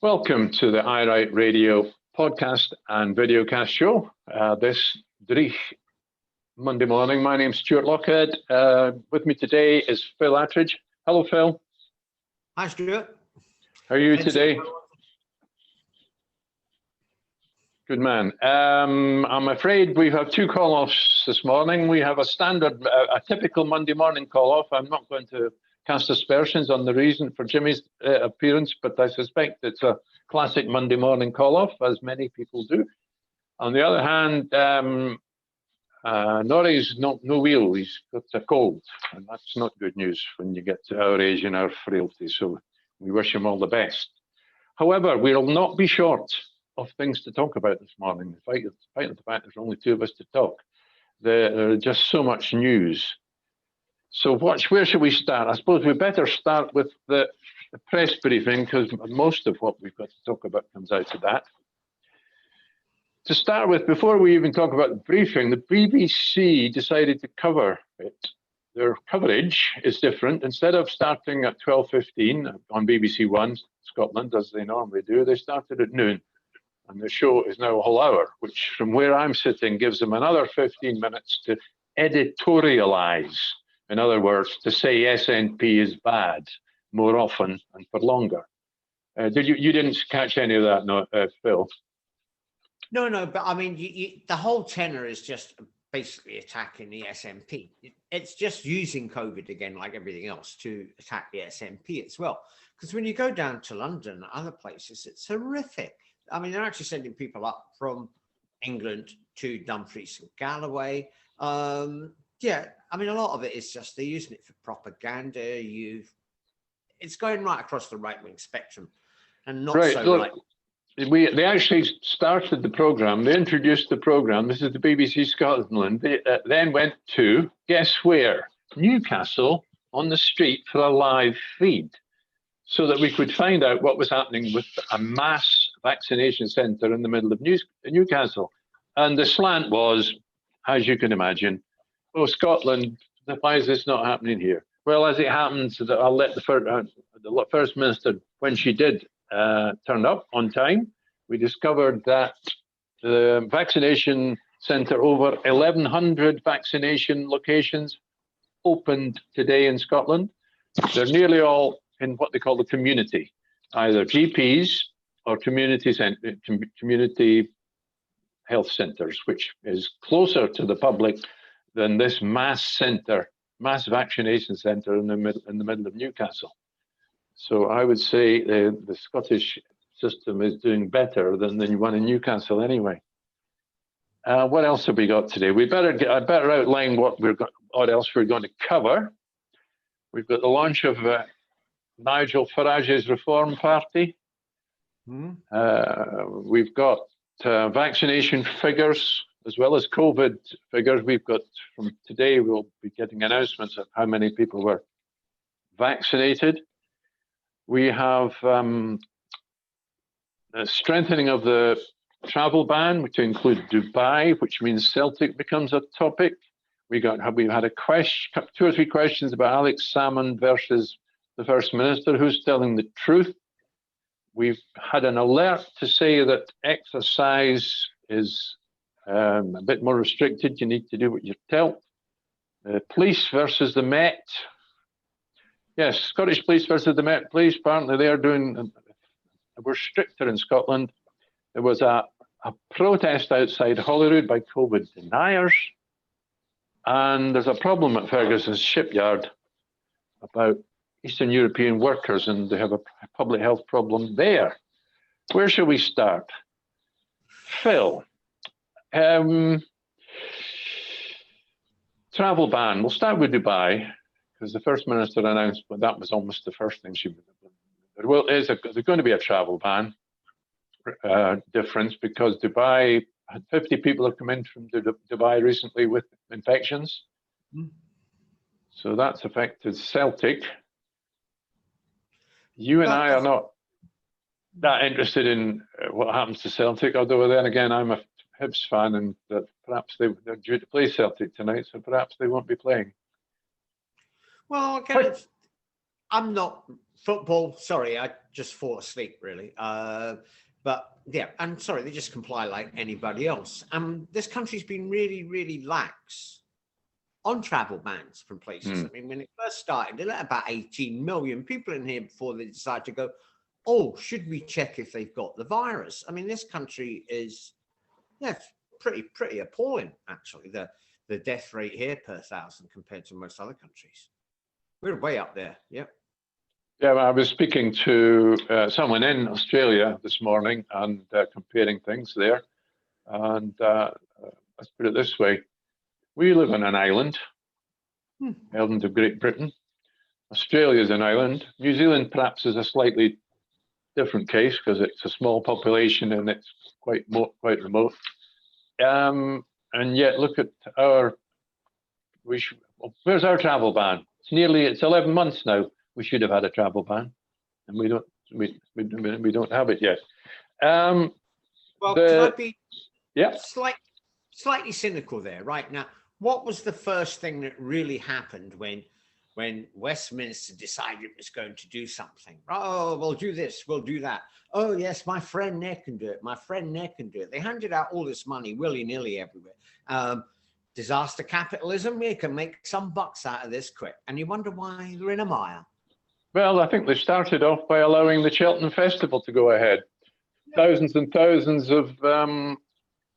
Welcome to the I Write Radio podcast and videocast show. This Dreich Monday morning. My name's Stuart Lockhead. With me today is Phil Attridge. Hello, Phil. Hi, Stuart. How are you today? Good man. I'm afraid we have two call-offs this morning. We have a standard, a typical Monday morning call-off. I'm not going to cast aspersions on the reason for Jimmy's appearance, but I suspect it's a classic Monday morning call-off, as many people do. On the other hand, Norrie's no wheel. He's got a cold, and that's not good news when you get to our age and our frailty, so we wish him all the best. However, we'll not be short of things to talk about this morning. Despite the fact there's only two of us to talk, there are just so much news. So where should we start? I suppose we better start with the press briefing, because most of what we've got to talk about comes out of that. To start with, before we even talk about the briefing, the BBC decided to cover it. Their coverage is different. Instead of starting at 12:15 on BBC One Scotland, as they normally do, they started at noon. And the show is now a whole hour, which from where I'm sitting gives them another 15 minutes to editorialise. In other words, to say SNP is bad more often and for longer. You didn't catch any of that, no, Phil? No, but I mean, the whole tenor is just basically attacking the SNP. It's just using COVID again, like everything else, to attack the SNP as well. Because when you go down to London and other places, it's horrific. I mean, they're actually sending people up from England to Dumfries and Galloway. Yeah, I mean, a lot of it is just they're using it for propaganda. It's going right across the right-wing spectrum, and not right. So look, like. They actually started the programme. They introduced the programme. This is the BBC Scotland. They then went to, guess where? Newcastle on the street for a live feed, so that we could find out what was happening with a mass vaccination centre in the middle of Newcastle. And the slant was, as you can imagine, oh, Scotland, why is this not happening here? Well, as it happens, I'll let the First Minister, when she did turn up on time, we discovered that the vaccination centre, over 1,100 vaccination locations opened today in Scotland. They're nearly all in what they call the community, either GPs or community health centres, which is closer to the public than this mass vaccination centre in the middle of Newcastle. So I would say the Scottish system is doing better than the one in Newcastle anyway. What else have we got today? I better outline what else we're going to cover. We've got the launch of Nigel Farage's Reform Party. We've got vaccination figures as well as COVID figures. We've got from today, we'll be getting announcements of how many people were vaccinated. We have a strengthening of the travel ban to include Dubai, which means Celtic becomes a topic. We've had two or three questions about Alex Salmond versus the First Minister, who's telling the truth. We've had an alert to say that exercise is a bit more restricted. You need to do what you're told. Police versus the Met. Yes, Scottish Police versus the Met Police. Apparently we're stricter in Scotland. There was a protest outside Holyrood by COVID deniers. And there's a problem at Ferguson's shipyard about Eastern European workers, and they have a public health problem there. Where shall we start? Phil, travel ban. We'll start with Dubai, because the First Minister announced, but that was almost the first thing she. There's going to be a travel ban difference, because Dubai had 50 people have come in from Dubai recently with infections. So that's affected Celtic. You and I are not that interested in what happens to Celtic, although then again, I'm a Hibs fan, and that perhaps they're due to play Celtic tonight, so perhaps they won't be playing. Well, I'm not football. Sorry, I just fall asleep really. But yeah, and sorry, they just comply like anybody else. This country's been really, really lax on travel bans from places. I mean, when it first started, they let about 18 million people in here before they decided to go, oh, should we check if they've got the virus? I mean, this country is, pretty appalling, actually, the death rate here per thousand compared to most other countries. We're way up there, yeah. Yeah, well, I was speaking to someone in Australia this morning and comparing things there. And let's put it this way. We live on an island, island of Great Britain. Australia is an island. New Zealand perhaps is a slightly different case because it's a small population and it's quite remote. And yet look at where's our travel ban? It's 11 months now. We should have had a travel ban, and we don't have it yet. Well, can I be slightly cynical there right now? What was the first thing that really happened when Westminster decided it was going to do something? Oh, we'll do this, we'll do that. Oh, yes, my friend Nick can do it. My friend Nick can do it. They handed out all this money willy-nilly everywhere. Disaster capitalism, we can make some bucks out of this quick. And you wonder why they're in a mire. Well, I think they started off by allowing the Cheltenham Festival to go ahead. Thousands and thousands of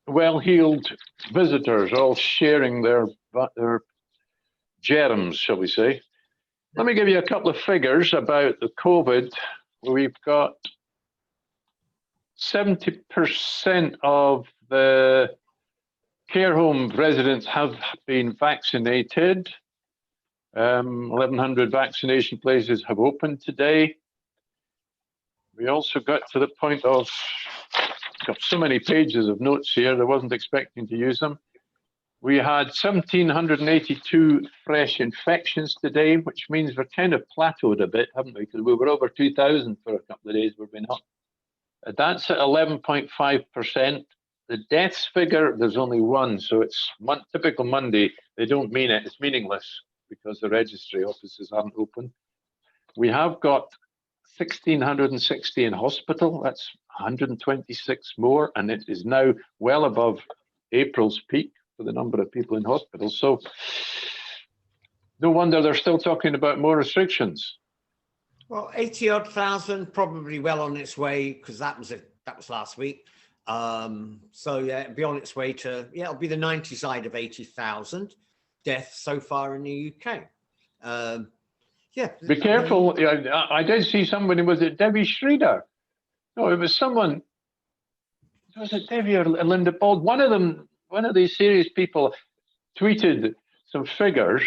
well-heeled visitors all sharing their germs, shall we say. Let me give you a couple of figures about the COVID. We've got 70% of the care home residents have been vaccinated. 1,100 vaccination places have opened today. We also got to the point of, got so many pages of notes here, I wasn't expecting to use them. We had 1,782 fresh infections today, which means we're kind of plateaued a bit, haven't we? Because we were over 2,000 for a couple of days, we've been up. That's at 11.5%. The deaths figure, there's only one, so it's typical Monday. They don't mean it, it's meaningless because the registry offices aren't open. We have got 1,660 in hospital, that's 126 more, and it is now well above April's peak for the number of people in hospital. So no wonder they're still talking about more restrictions. Well, 80-odd thousand, probably well on its way, because that was last week. So yeah, it'll be on its way to, it'll be the 90 side of 80,000 deaths so far in the UK. Be careful. I did see somebody, was it Debbie Schreeder? No, it was someone, was it Debbie or Linda Bald? One of these serious people tweeted some figures.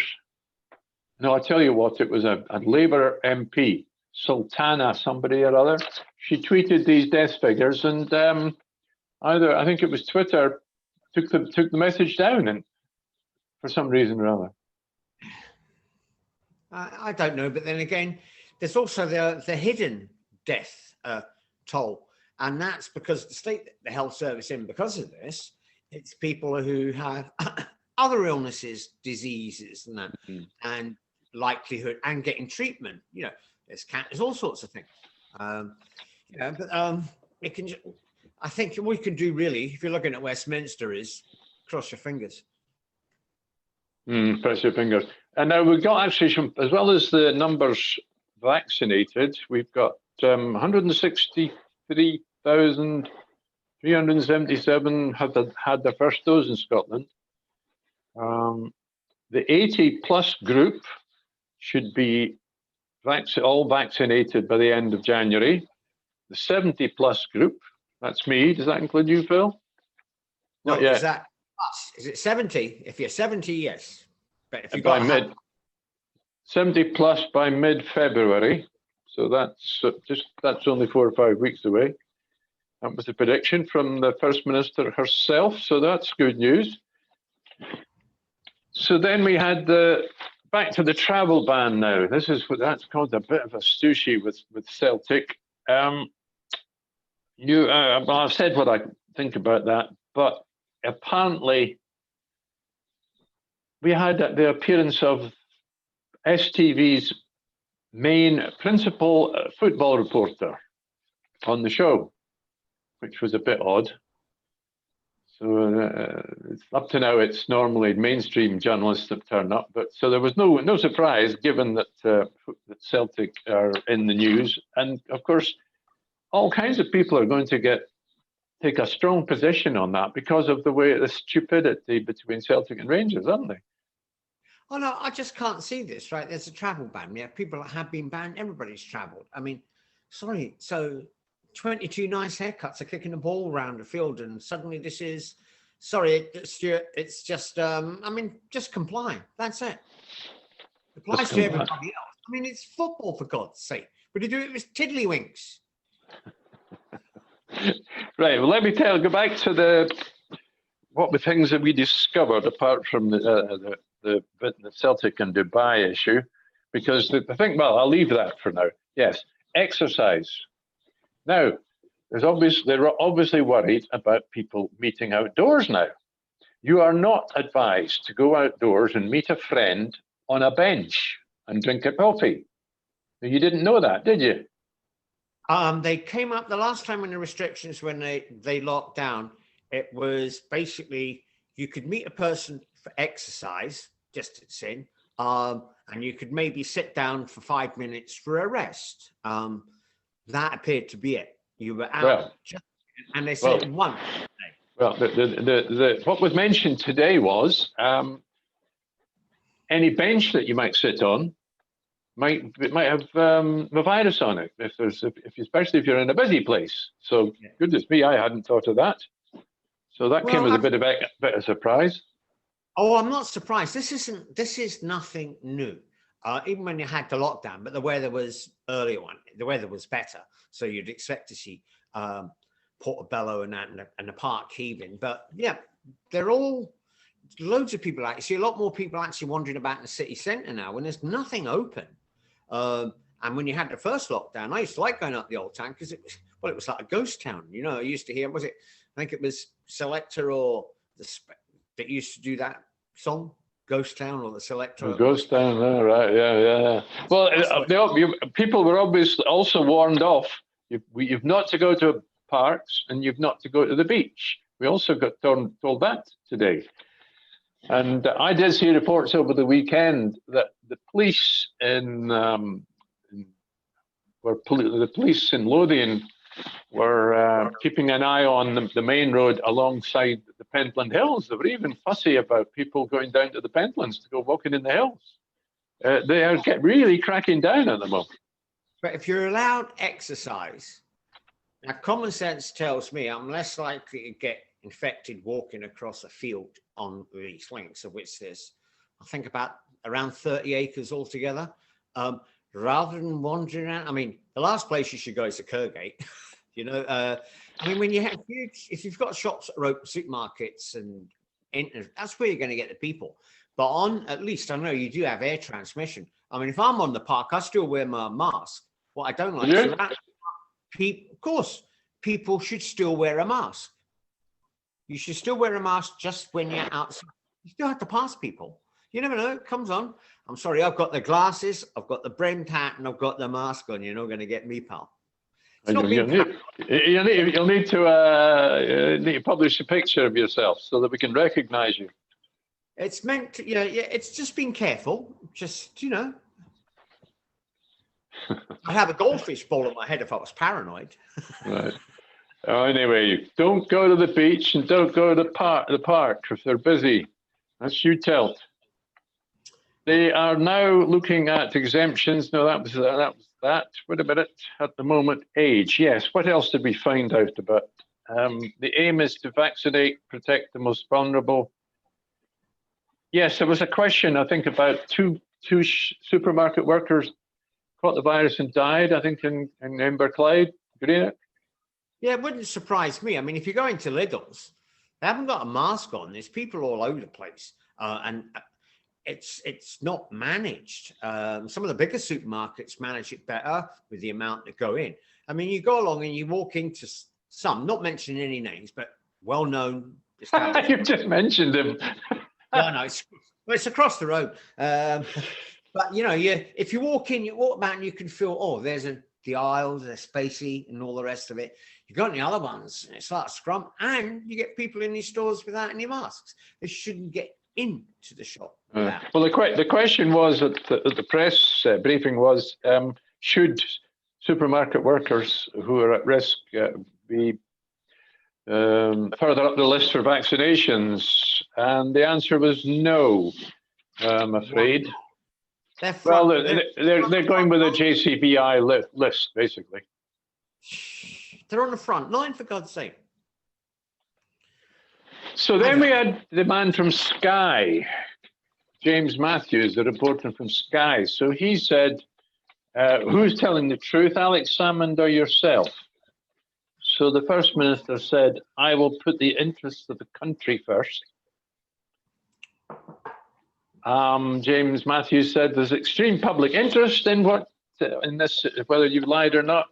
No, I'll tell you what, it was a Labour MP, Sultana somebody or other. She tweeted these death figures, and I think it was Twitter, took the message down, and for some reason or other. I don't know, but then again, there's also the hidden death toll, and that's because the state the health service in because of this, it's people who have other illnesses, diseases, and that, and likelihood and getting treatment. There's all sorts of things. It can. I think what we can do really, if you're looking at Westminster, is cross your fingers. Press your fingers. And now we've got actually, as well as the numbers vaccinated, we've got 163,377 had their first dose in Scotland. The 80 plus group should be all vaccinated by the end of January. The 70 plus group, that's me. Does that include you, Phil? Not yet. Is that us? Is it 70? If you're 70, yes. But if you got 70 plus by mid-February, so that's only 4 or 5 weeks away. That was the prediction from the First Minister herself, so that's good news. So then we had back to the travel ban now. That's caused a bit of a stooshie with Celtic. I've said what I think about that, but apparently we had the appearance of STV's main principal football reporter on the show, which was a bit odd. So up to now, it's normally mainstream journalists that turn up. But so there was no surprise, given that that Celtic are in the news, and of course, all kinds of people are going to take a strong position on that because of the stupidity between Celtic and Rangers, aren't they? Oh no, I just can't see this. Right, there's a travel ban. Yeah, people have been banned. Everybody's travelled. I mean, sorry. So 22 nice haircuts are kicking the ball around the field, and suddenly this is, sorry, Stuart, it's just, I mean, just comply. That's it. Applies to everybody else. I mean, it's football, for God's sake. But you do it with tiddlywinks. Right. Well, let me go back to what the things that we discovered apart from the Celtic and Dubai issue, because the thing. Well, I'll leave that for now. Yes, exercise. Now, they're obviously worried about people meeting outdoors now. You are not advised to go outdoors and meet a friend on a bench and drink a coffee. You didn't know that, did you? They came up the last time when the restrictions, when they locked down, it was basically you could meet a person for exercise, distancing, and you could maybe sit down for 5 minutes for a rest. That appeared to be it. You were out, and they said one. Well, what was mentioned today was any bench that you might sit on might have the virus on it, especially if you're in a busy place. So, goodness me, I hadn't thought of that. So that came as a bit of a surprise. Oh, I'm not surprised. This is nothing new. Even when you had the lockdown, but the weather was earlier one. The weather was better, so you'd expect to see Portobello and the park heaving. But yeah, they're all loads of people. You see a lot more people actually wandering about in the city centre now when there's nothing open. And when you had the first lockdown, I used to like going up the old town because it was like a ghost town. You know, I used to hear, I think it was Selector or that used to do that song, Ghost Town, or the Selector. Ghost Town, right? Yeah. Well, people were obviously also warned off. You've not to go to parks and you've not to go to the beach. We also got told that today. And I did see reports over the weekend that the police the police in Lothian were keeping an eye on the main road alongside the Pentland Hills. They were even fussy about people going down to the Pentlands to go walking in the hills. They are really cracking down at the moment. But if you're allowed exercise, now common sense tells me I'm less likely to get infected walking across a field on these links, of which there's, I think, about around 30 acres altogether. Rather than wandering around, I mean, the last place you should go is to Kirkgate. You know, I mean, when you have if you've got shops that are open, supermarkets and that's where you're going to get the people. But at least I know you do have air transmission. I mean, if I'm on the park, I still wear my mask. What I don't like is that of course, people should still wear a mask. You should still wear a mask just when you're outside. You still have to pass people. You never know. It comes on. I'm sorry, I've got the glasses, I've got the brimmed hat, and I've got the mask on. You're not going to get me, pal. You'll need to publish a picture of yourself so that we can recognize you. It's meant to, it's just being careful. Just, I'd have a goldfish ball on my head if I was paranoid. Right. Anyway, don't go to the beach and don't go to the park if they're busy. That's you tell. They are now looking at exemptions. No, that was that. Wait a minute. At the moment, age. Yes. What else did we find out about? The aim is to vaccinate, protect the most vulnerable. Yes, there was a question, I think, about two supermarket workers caught the virus and died, I think, in Inverclyde. Greenock. Yeah, it wouldn't surprise me. I mean, if you go into Lidl's, they haven't got a mask on. There's people all over the place. And it's not managed. Some of the bigger supermarkets manage it better with the amount that go in. I mean, you go along and you walk into some, not mentioning any names, but well-known. You've just mentioned them. No, it's across the road. But you know, if you walk in, you walk about, and you can feel, oh, there's the aisles, there's spacey, and all the rest of it. You got any other ones, and it's like a scrum, and you get people in these stores without any masks. They shouldn't get into the shop. Well, the question was at the press briefing was, should supermarket workers who are at risk be further up the list for vaccinations? And the answer was no, I'm afraid. Well, they're going with a JCVI list, basically. They're on the front line, for God's sake. So then we had the man from Sky, James Matthews, the reporter from Sky. So he said, who's telling the truth, Alex Salmond or yourself? So the First Minister said, I will put the interests of the country first. James Matthews said, there's extreme public interest in this, whether you've lied or not.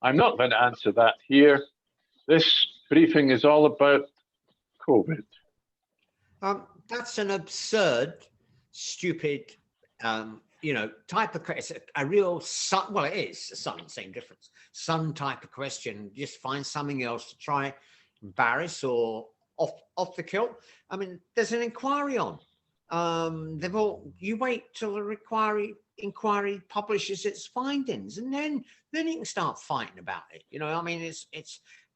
I'm not going to answer that here. This briefing is all about COVID. That's an absurd, stupid, type of question. It's a real, well, it is same difference. Some type of question. Just find something else to try, embarrass or off the kilt. I mean, there's an inquiry on. You wait till the inquiry publishes its findings, and then you can start fighting about it. You know, I mean, it's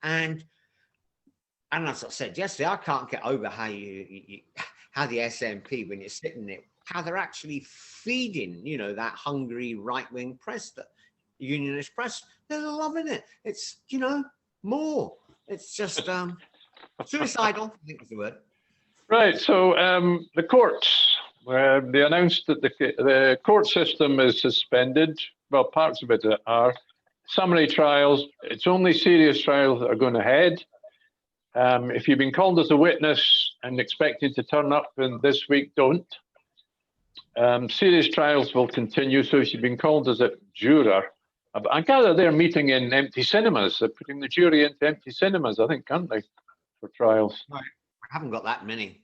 and as I said yesterday, I can't get over how how the SNP, when you're sitting there, how they're actually feeding, that hungry right-wing press, the unionist press. They're loving it. It's, more. It's just suicidal, I think is the word. Right. So the courts, they announced that the court system is suspended. Well, parts of it are. Summary trials, it's only serious trials that are going ahead. If you've been called as a witness and expected to turn up in this week, don't. Serious trials will continue. So if you've been called as a juror, I gather they're meeting in empty cinemas. They're putting the jury into empty cinemas, I think, aren't they, for trials? Right. I haven't got that many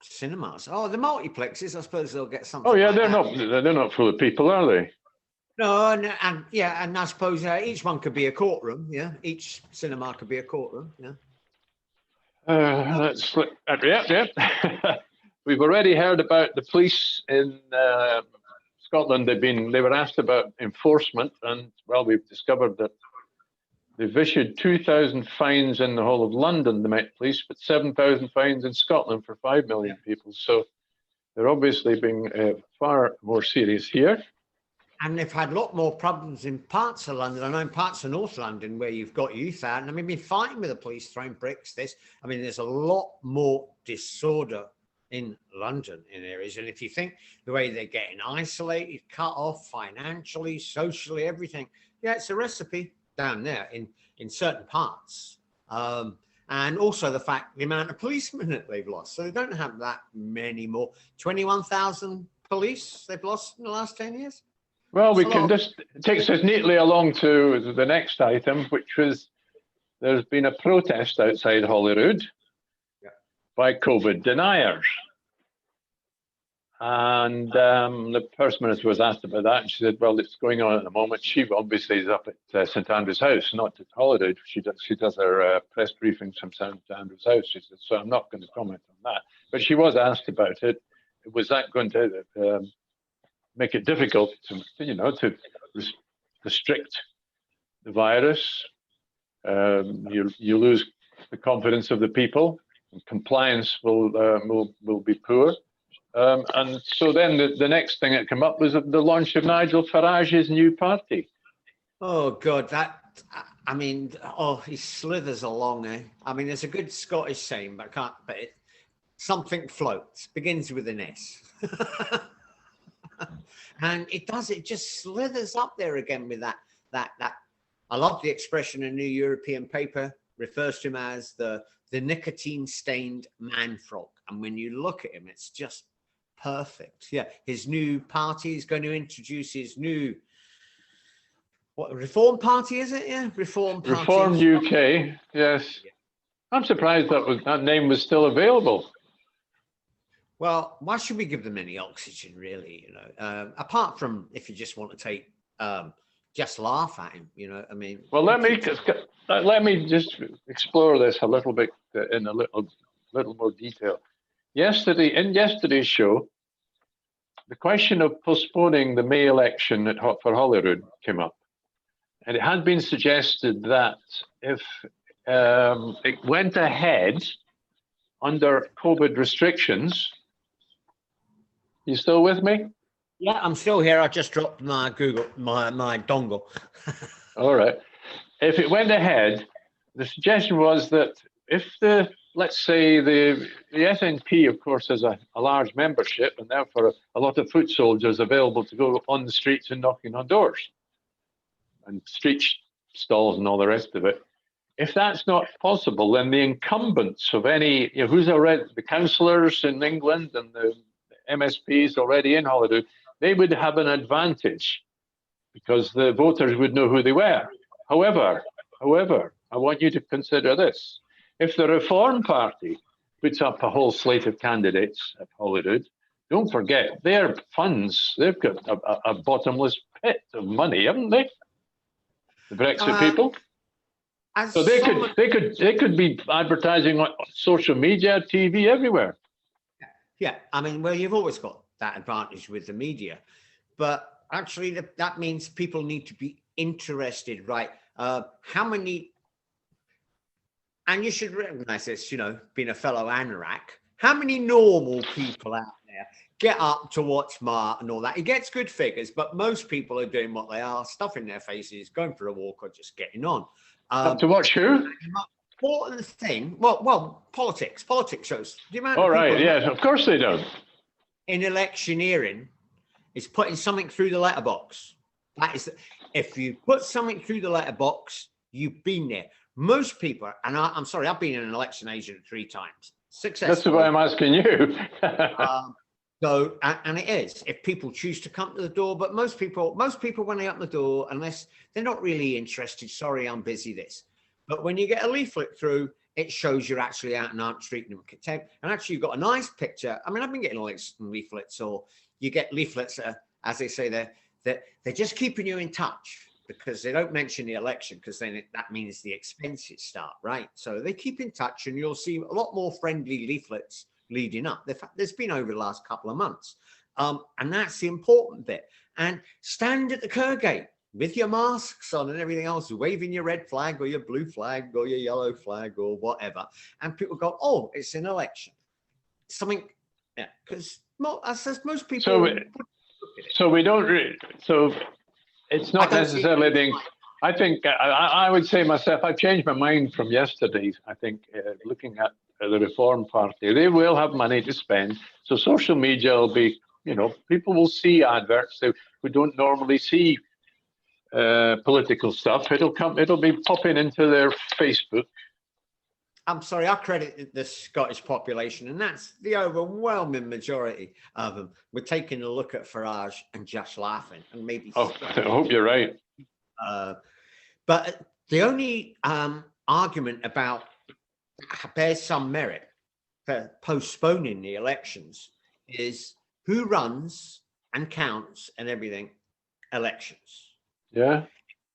cinemas. Oh, the multiplexes, I suppose they'll get something. Oh yeah, like they're not full of people, are they? No, and I suppose each one could be a courtroom. Yeah, each cinema could be a courtroom. Yeah. Yep. We've already heard about the police in Scotland. They were asked about enforcement, and well, we've discovered that they've issued 2,000 fines in the whole of London, the Met Police, but 7,000 fines in Scotland for 5 million people. So they're obviously being far more serious here. And they've had a lot more problems in parts of London. I know in parts of North London where you've got youth out, and I mean, been fighting with the police, throwing bricks. There's a lot more disorder in London in areas. And if you think the way they're getting isolated, cut off financially, socially, everything, yeah, it's a recipe down there in certain parts. And also the amount of policemen that they've lost. So they don't have that many more. 21,000 police they've lost in the last 10 years. Well, we can just, it takes us neatly along to the next item, which was there's been a protest outside Holyrood by COVID deniers. And the First Minister was asked about that, and she said, well, it's going on at the moment. She obviously is up at St Andrew's House, not at Holyrood. She does her press briefings from St Andrew's House. She said, so I'm not going to comment on that. But she was asked about it. Was that going to make it difficult to restrict the virus? You lose the confidence of the people, and compliance will be poor. And so then the next thing that came up was the launch of Nigel Farage's new party. Oh God, he slithers along. I mean, there's a good Scottish saying, but something floats, begins with an S. And it just slithers up there again with that. I love the expression a New European paper refers to him as the nicotine-stained man frog. And when you look at him, it's just perfect. Yeah, his new party is going to introduce his new Reform Party, is it? Yeah, Reform Party. Reform UK, yes. I'm surprised that name was still available. Well, why should we give them any oxygen, really? You know, apart from if you just want to take, just laugh at him. You know, I mean. Well, let me just explore this a little bit in a little more detail. In yesterday's show, the question of postponing the May election for Holyrood came up, and it had been suggested that if it went ahead under COVID restrictions. You still with me? Yeah, I'm still here. I just dropped my my dongle. All right. If it went ahead, the suggestion was that if let's say the SNP, of course, has a large membership, and therefore a lot of foot soldiers available to go on the streets and knocking on doors and street stalls and all the rest of it. If that's not possible, then the incumbents of any, who's already the councillors in England and the MSPs already in Holyrood, they would have an advantage because the voters would know who they were. However, I want you to consider this. If the Reform Party puts up a whole slate of candidates at Holyrood, don't forget their funds, they've got a bottomless pit of money, haven't they? The Brexit people. So they could be advertising on social media, TV, everywhere. Yeah, I mean, well, you've always got that advantage with the media, but actually that means people need to be interested, right? How many, and you should recognize this, being a fellow anorak, how many normal people out there get up to watch Mart and all that? It gets good figures, but most people are doing what they are, stuffing their faces, going for a walk or just getting on. To watch who? Important thing, well, politics shows. The amount All of right, yeah, of course they do. In electioneering, is putting something through the letterbox. That is, if you put something through the letterbox, you've been there. Most people, and I'm sorry, I've been an election agent 3 times. Successful. That's why I'm asking you. So, and it is, if people choose to come to the door, but most people when they open the door, unless they're not really interested, sorry, I'm busy this. But when you get a leaflet through, it shows you're actually out and aren't treating them with contempt. And actually, you've got a nice picture. I mean, I've been getting election leaflets, or you get leaflets, as they say, they're just keeping you in touch because they don't mention the election, because then that means the expenses start, right? So they keep in touch, and you'll see a lot more friendly leaflets leading up. There's been over the last couple of months. And that's the important bit. And stand at the Kerr gate with your masks on and everything else, waving your red flag or your blue flag or your yellow flag or whatever. And people go, oh, it's an election. Something, yeah, because most people. So we don't really, so it's not necessarily being, I think, I would say myself, I've changed my mind from yesterday. I think looking at the Reform Party, they will have money to spend. So social media will be, people will see adverts who don't normally see political stuff. It'll be popping into their Facebook. I'm sorry, I credit the Scottish population, and that's the overwhelming majority of them. We're taking a look at Farage and just laughing, and maybe. Oh, I hope you're right. But the only argument about bears some merit for postponing the elections is who runs and counts and everything elections. Yeah.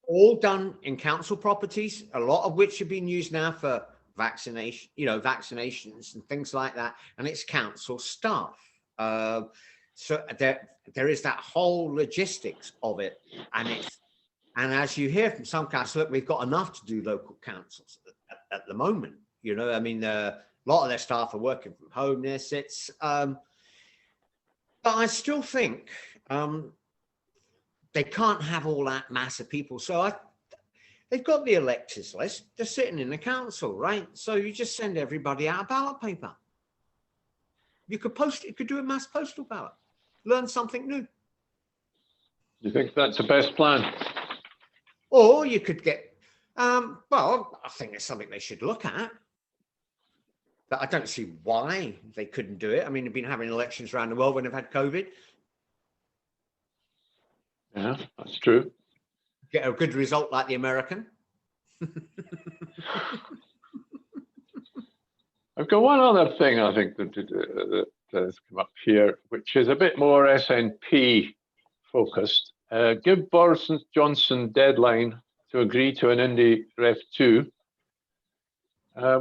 All done in council properties, a lot of which are being used now for vaccination, vaccinations and things like that. And it's council staff. So there is that whole logistics of it. And as you hear from some councils, look, we've got enough to do local councils at the moment. I mean, a lot of their staff are working from home. But I still think they can't have all that mass of people. So they've got the electors list just sitting in the council, right? So you just send everybody out a ballot paper. You could do a mass postal ballot, learn something new. You think that's the best plan? Or you could get, well, I think it's something they should look at. But I don't see why they couldn't do it. I mean, they've been having elections around the world when they've had COVID. Yeah, that's true. Get a good result like the American. I've got one other thing I think that has come up here, which is a bit more SNP focused. Give Boris Johnson deadline to agree to an Indy Ref 2.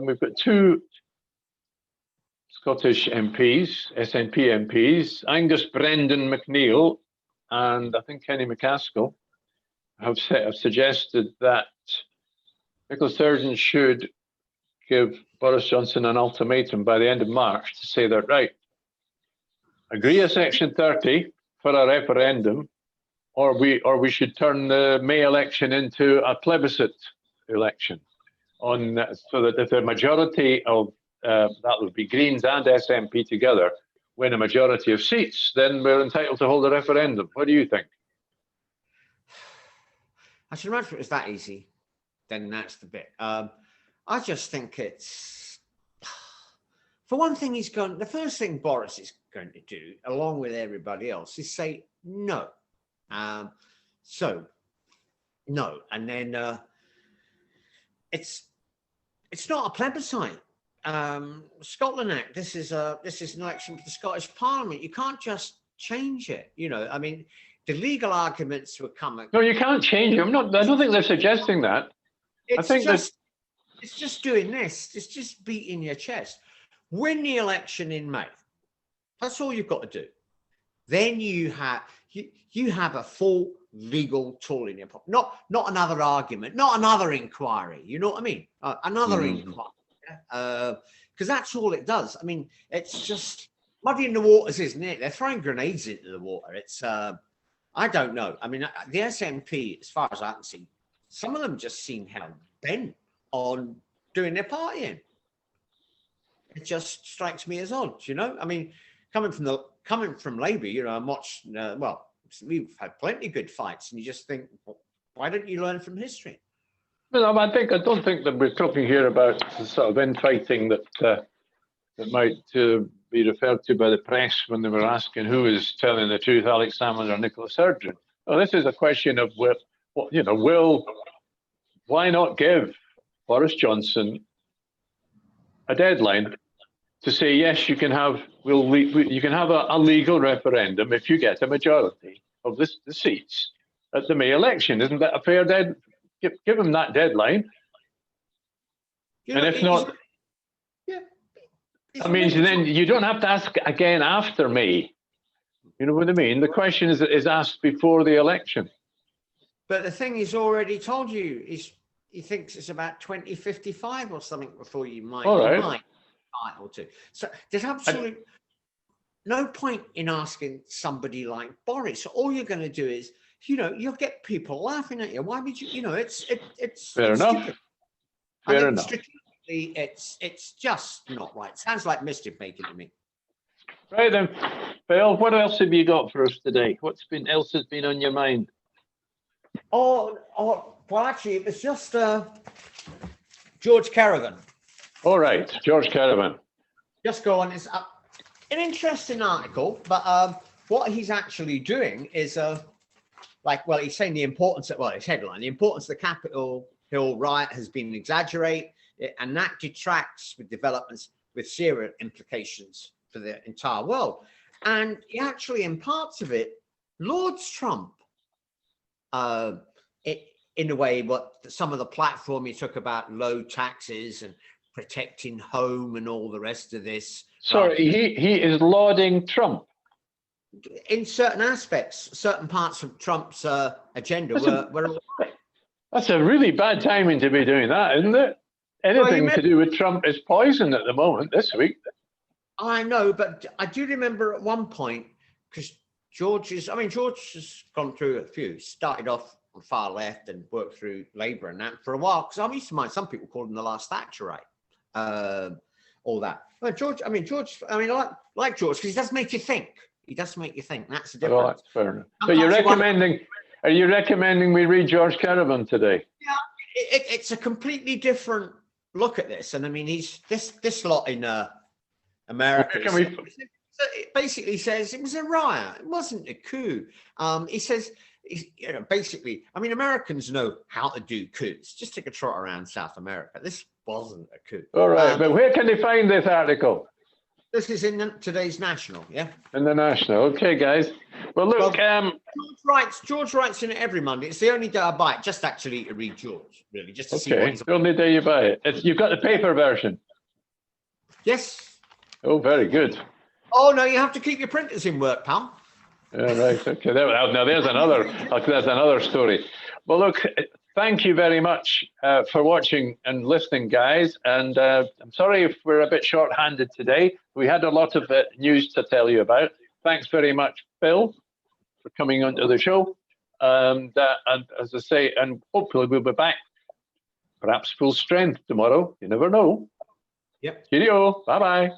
We've got 2 Scottish MPs, SNP MPs, Angus Brendan McNeill and I think Kenny McCaskill have suggested that Nicola Sturgeon should give Boris Johnson an ultimatum by the end of March to say that, right, agree a Section 30 for a referendum, or we should turn the May election into a plebiscite election, so that if the majority of that would be Greens and SNP together win a majority of seats, then we're entitled to hold a referendum. What do you think? I should imagine if it was that easy, then that's the bit. I just think it's, for one thing, the first thing Boris is going to do, along with everybody else, is say no. So no, and then it's not a plebiscite. Scotland Act. This is an election for the Scottish Parliament. You can't just change it. You know, I mean, the legal arguments were coming. No, you can't change it. I don't think they're suggesting that. It's just doing this. It's just beating your chest. Win the election in May. That's all you've got to do. Then you have a full legal tool in your pocket. Not another argument, not another inquiry. You know what I mean? Another inquiry. Because that's all it does. I mean, it's just muddying the waters, isn't it? They're throwing grenades into the water. It's I don't know. I mean, the SNP, as far as I can see, some of them just seem hell bent on doing their partying. It just strikes me as odd, you know. I mean, coming from Labour, you know, I'm watching. Well, we've had plenty of good fights, and you just think, well, why don't you learn from history? Well, I don't think that we're talking here about the sort of infighting that might be referred to by the press when they were asking who is telling the truth, Alex Salmond or Nicola Sturgeon. Well, this is a question of why not give Boris Johnson a deadline to say yes, you can have a legal referendum if you get a majority of the seats at the May election. Isn't that a fair deadline? Give him that deadline. And if not, that means then you don't have to ask again after May. You know what I mean? The question is asked before the election. But the thing he's already told you is he thinks it's about 2055 or something before you might be entitled to. So there's absolutely no point in asking somebody like Boris. All you're going to do is, you know, you'll get people laughing at you. Why would you? You know, it's fair enough. Stupid. Fair enough. Strategically, it's just not right. Sounds like mischief making to me. Right then, Phil. What else have you got for us today? What else has been on your mind? Oh, well, actually, it was just George Kerevan. All right, George Kerevan. Just go on. It's an interesting article, but what he's actually doing is he's saying the importance of, his headline, the importance of the Capitol Hill riot has been exaggerated, and that detracts with developments with serious implications for the entire world. And he actually, in parts of it, lauds Trump. In a way, what some of the platform he took about low taxes and protecting home and all the rest of this. Sorry, he is lauding Trump. In certain aspects, certain parts of Trump's agenda were all right. That's a really bad timing to be doing that, isn't it? Anything to do with Trump is poison at the moment this week. I know, but I do remember at one point, because George has gone through a few, started off on far left and worked through Labour and that for a while, because I used to mind some people called him the last Thatcherite, all that. But George, I like George, because he does make you think. He does make you think. That's the difference. Well, that's fair enough. So are you recommending we read George Kerevan today? Yeah, it's a completely different look at this. And I mean, he's this lot in America. It basically says it was a riot. It wasn't a coup. He says, basically, I mean, Americans know how to do coups. Just take a trot around South America. This wasn't a coup. All right, but where can they find this article? This is in today's National, yeah. In the National. Okay, guys. Well, look. George writes in it every Monday. It's the only day I buy it, just actually to read George, really, just to see what Okay. he's. The only day you buy it. You've got the paper version. Yes. Oh, very good. Oh no, you have to keep your printers in work, pal. Yeah, right. Okay. Now there's another story. Well, look. Thank you very much for watching and listening, guys. And I'm sorry if we're a bit short-handed today. We had a lot of news to tell you about. Thanks very much, Phil, for coming onto the show. And as I say, and hopefully we'll be back, perhaps full strength tomorrow. You never know. Yep. Cheerio. Bye-bye.